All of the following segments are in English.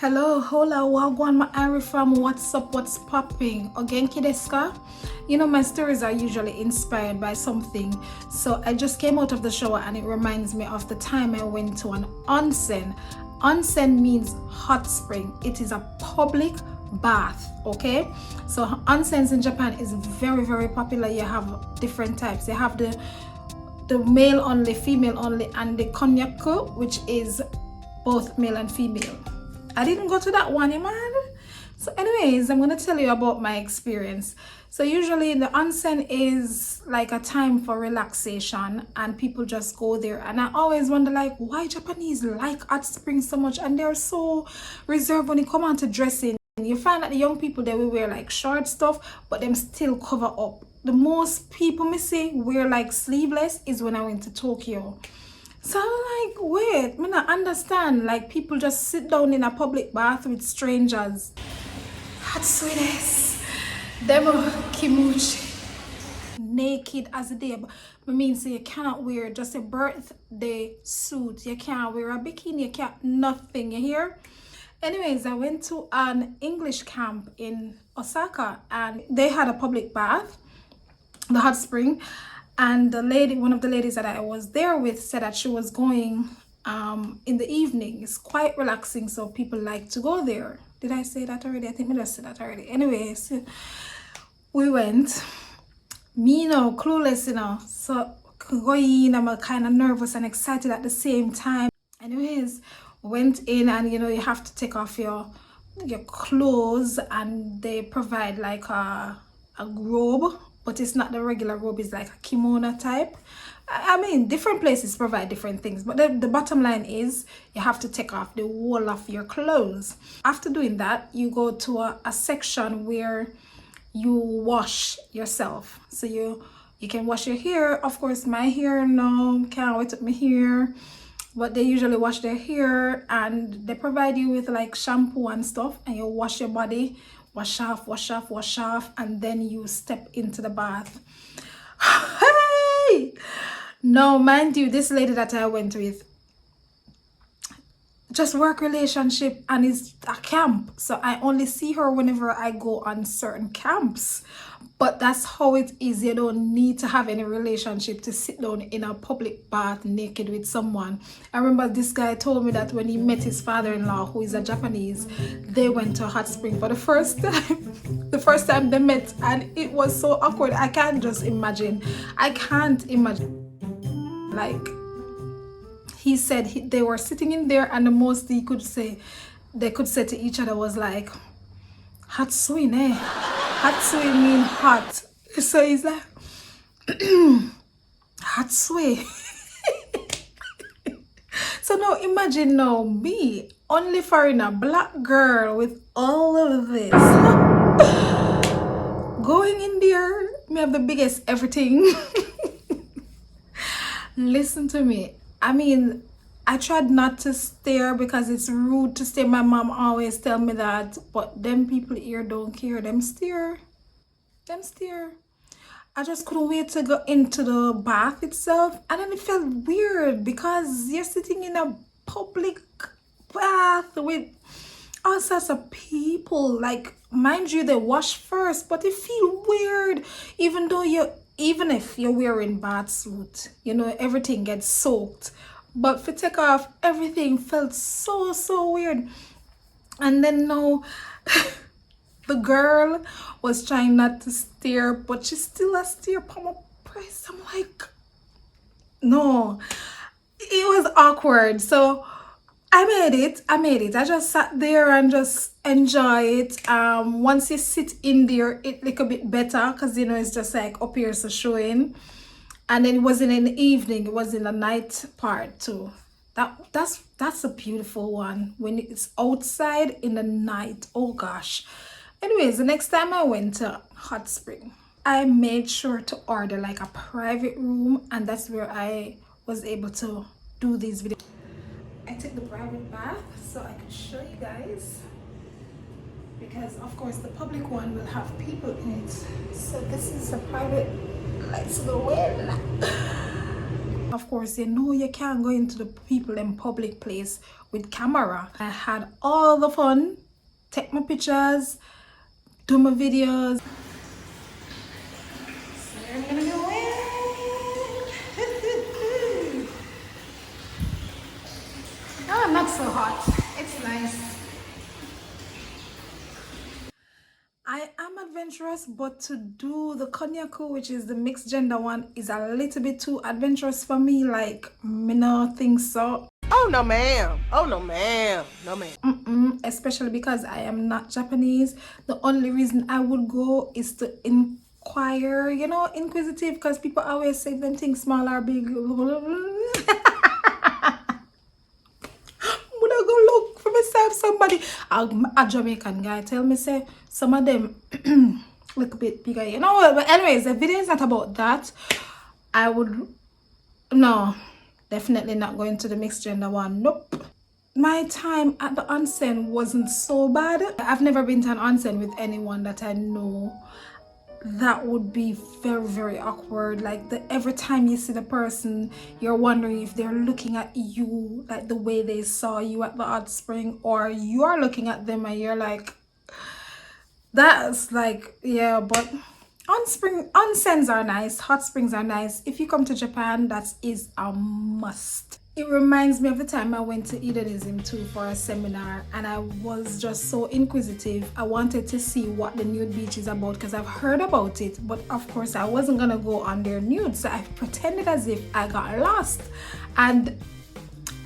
Hello, hola, wagwan, my Irie from What's Up, What's Popping? Ogenki desu ka? You know, my stories are usually inspired by something. So I just came out of the shower and it reminds me of the time I went to an onsen. Onsen means hot spring. It is a public bath, okay? So onsens in Japan is very, very popular. You have different types. You have the male only, female only, and the konyaku, which is both male and female. I didn't go to that one, man. So anyways, I'm gonna tell you about my experience. So usually the onsen is like a time for relaxation and people just go there, and I always wonder like why Japanese like hot springs so much and they're so reserved when it come on to dressing. You find that the young people, they will wear like short stuff but them still cover up. The most people me see wear like sleeveless is when I went to Tokyo. So I'm like, wait, I don't understand. Like, people just sit down in a public bath with strangers. Hot sweetness. Demo kimuchi. Naked as a day. But I mean, so you cannot wear just a birthday suit. You can't wear a bikini. You can't, nothing. You hear? Anyways, I went to an English camp in Osaka and they had a public bath, the hot spring. And the lady, one of the ladies that I was there with, said that she was going in the evening. It's quite relaxing, so people like to go there. Did I say that already? I think I just said that already. Anyways, we went. Me, clueless, so going, I'm kind of nervous and excited at the same time. Anyways, went in and you have to take off your clothes, and they provide like a robe. But it's not the regular robe, it's like a kimono type. I mean, different places provide different things, but the bottom line is you have to take off the whole of your clothes. After doing that, you go to a section where you wash yourself. So you can wash your hair. Of course, my hair, no, can't wet up my hair. But they usually wash their hair and they provide you with like shampoo and stuff, and you wash your body. Wash off, wash off, wash off, and then you step into the bath. Hey! No, mind you, this lady that I went with, just work relationship, and it's a camp. So I only see her whenever I go on certain camps. But that's how it is. You don't need to have any relationship to sit down in a public bath naked with someone. I remember this guy told me that when he met his father-in-law, who is a Japanese, they went to a hot spring for the first time. The first time they met, and it was so awkward. I can't just imagine. I can't imagine. Like, he said they were sitting in there, and the most they could say to each other was like, hot swing, eh? Hot swing mean hot. So he's like, hot swing. So now imagine now me, only foreigner, black girl with all of this. Going in there, me have the biggest everything. Listen to me. I mean, I tried not to stare because it's rude to stare. My mom always tell me that, but them people here don't care. Them stare. Them stare. I just couldn't wait to go into the bath itself, and then it felt weird because you're sitting in a public bath with all sorts of people. Like, mind you, they wash first, but it feels weird, even if you're wearing bath suit, everything gets soaked. But for take off, everything felt so weird. And then now the girl was trying not to stare, but she still a stare upon my breast. I'm like, no, it was awkward. So I made it. I just sat there and just enjoy it. Once you sit in there, it look a bit better because it's just like up here so showing. And then it wasn't in the evening, it was in the night part too. That's a beautiful one when it's outside in the night. Oh gosh. Anyways, the next time I went to hot spring, I made sure to order like a private room, and that's where I was able to do these videos. I took the private bath so I could show you guys, because of course the public one will have people in it. So this is a private, let's go in. Of course, you know you can't go into the people in public place with camera. I had all the fun, take my pictures, do my videos. So I'm gonna go in. Oh, not so hot. It's nice. I am adventurous, but to do the konyaku, which is the mixed gender one, is a little bit too adventurous for me. Like, me no think so. Oh no ma'am. Oh no ma'am. No ma'am. Especially because I am not Japanese. The only reason I would go is to inquire, you know, inquisitive, because people always say them things small or big. Somebody, a Jamaican guy tell me say some of them look a bit bigger, you know. But anyways, the video is not about that. I would definitely not going to the mixed gender one. Nope. My time at the onsen wasn't so bad. I've never been to an onsen with anyone that I know. That would be very, very awkward. Like, every time you see the person, you're wondering if they're looking at you like the way they saw you at the hot spring, or you're looking at them and you're like, that's like, yeah. But onsens are nice, hot springs are nice. If you come to Japan, that is a must. It reminds me of the time I went to hedonism too for a seminar, and I was just so inquisitive. I wanted to see what the nude beach is about because I've heard about it, but of course I wasn't gonna go on their nude, so I pretended as if I got lost. And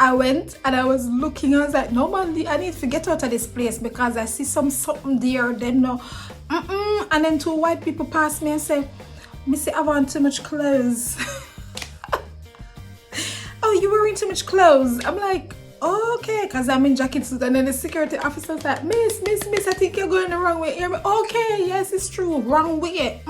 I went and I was looking, I was like, no man, I need to get out of this place because I see something there, then no. And then two white people passed me and said, Missy, I want too much clothes. Oh, you wearing too much clothes. I'm like, oh, okay, because I'm in jacket suit. And then the security officer's like, miss, I think you're going the wrong way. I'm like, okay, yes, it's true, wrong way.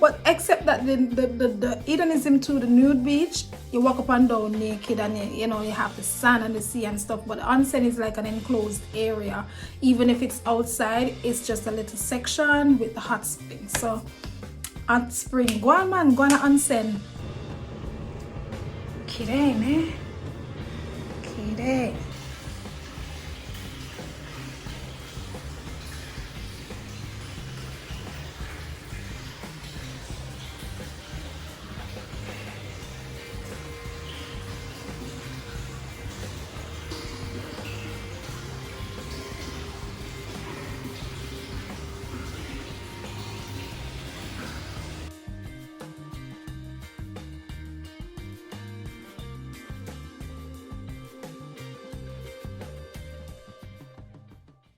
But except that the hedonism to the nude beach, you walk up and down naked, and you know, you have the sun and the sea and stuff. But onsen is like an enclosed area. Even if it's outside, it's just a little section with the hot spring. So hot spring, go on man, go on onsen. Kirei ne. Kirei.